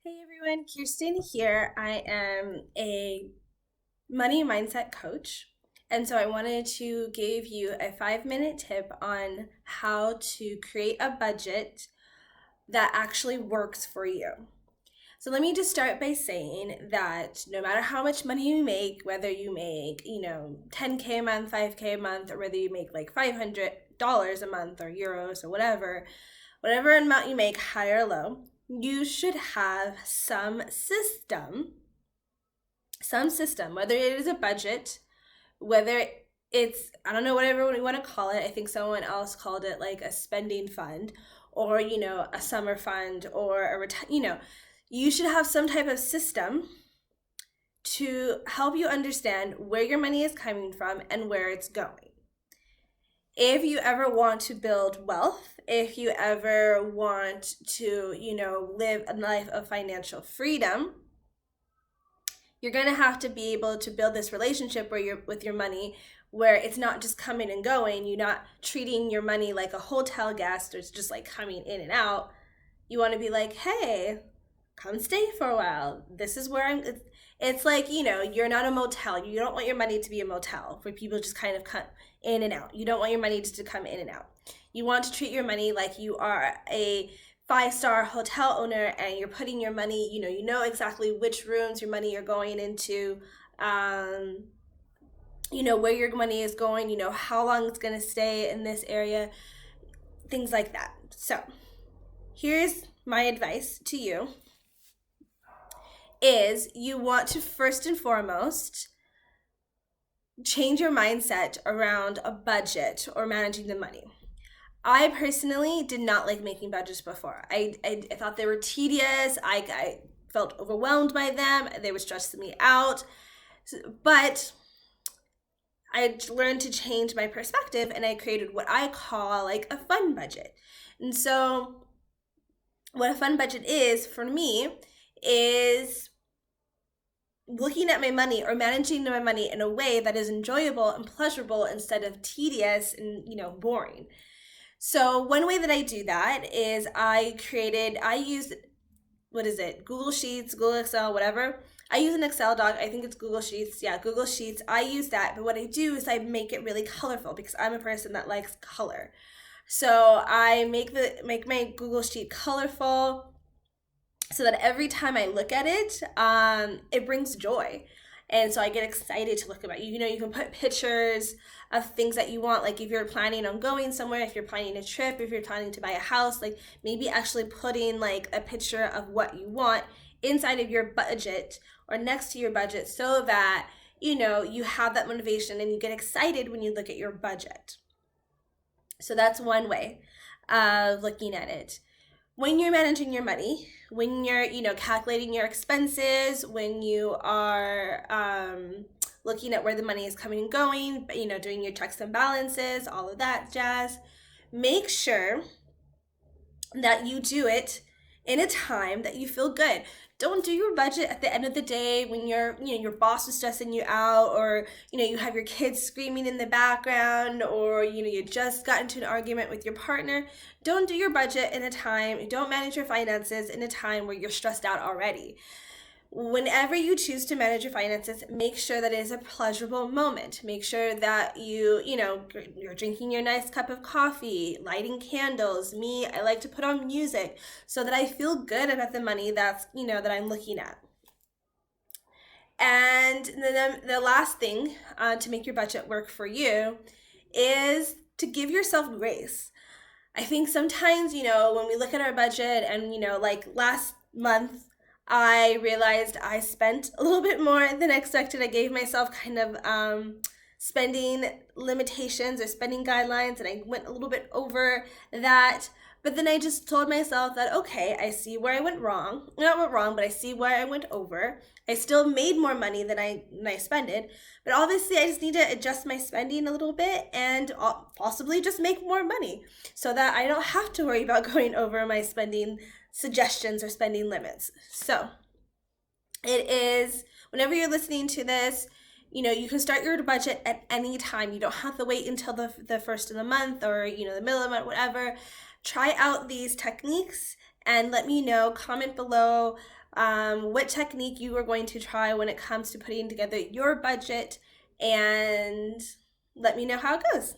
Hey everyone, Kirsten here. I am a money mindset coach. And so I wanted to give you a 5-minute tip on how to create a budget that actually works for you. So let me just start by saying that no matter how much money you make, whether you make, 10K a month, 5K a month, or whether you make like $500 a month or euros or whatever amount you make, high or low, you should have some system, whether it is a budget, whether it's, I don't know, whatever you want to call it. I think someone else called it like a spending fund or, a summer fund or you should have some type of system to help you understand where your money is coming from and where it's going. If you ever want to build wealth, if you ever want to, live a life of financial freedom, you're going to have to be able to build this relationship where you're with your money, where it's not just coming and going. You're not treating your money like a hotel guest or it's just like coming in and out. You want to be like, hey, come stay for a while. This is where it's like, you're not a motel. You don't want your money to be a motel where people just kind of come in and out. You don't want your money just to come in and out. You want to treat your money like you are a 5-star hotel owner and you're putting your money, you know exactly which rooms your money are going into, where your money is going, how long it's going to stay in this area, things like that. So here's my advice to you is you want to first and foremost change your mindset around a budget or managing the money. I personally did not like making budgets before. I thought they were tedious. I felt overwhelmed by them. They were stressing me out. But I learned to change my perspective and I created what I call like a fun budget. And so what a fun budget is for me is looking at my money or managing my money in a way that is enjoyable and pleasurable instead of tedious and boring. So one way that I do that is I used, what is it, Google Sheets, Google Excel, whatever. I use an Excel doc. I think it's Google Sheets. Yeah, Google Sheets. I use that. But what I do is I make it really colorful because I'm a person that likes color. So I make my Google Sheet colorful so that every time I look at it, it brings joy. And so I get excited to look at it. You can put pictures of things that you want. Like if you're planning on going somewhere, if you're planning a trip, if you're planning to buy a house, like maybe actually putting like a picture of what you want inside of your budget or next to your budget so that, you have that motivation and you get excited when you look at your budget. So that's one way of looking at it. When you're managing your money, when you're, calculating your expenses, when you are looking at where the money is coming and going, doing your checks and balances, all of that jazz, make sure that you do it in a time that you feel good. Don't do your budget at the end of the day when your boss is stressing you out, or you have your kids screaming in the background, or you just got into an argument with your partner. Don't do your budget in a time, don't manage your finances in a time where you're stressed out already. Whenever you choose to manage your finances, make sure that it is a pleasurable moment. Make sure that you're drinking your nice cup of coffee, lighting candles. Me, I like to put on music so that I feel good about the money that I'm looking at. And then the last thing to make your budget work for you is to give yourself grace. I think sometimes, when we look at our budget and, like last month, I realized I spent a little bit more than expected. I gave myself kind of spending limitations or spending guidelines, and I went a little bit over that. But then I just told myself that, okay, I see where I went wrong. Not went wrong, but I see where I went over. I still made more money than I spent it. But obviously, I just need to adjust my spending a little bit and possibly just make more money so that I don't have to worry about going over my spending suggestions or spending limits. So it is, whenever you're listening to this, you can start your budget at any time. You don't have to wait until the first of the month or, the middle of the month, whatever. Try out these techniques and let me know, comment below what technique you are going to try when it comes to putting together your budget, and let me know how it goes.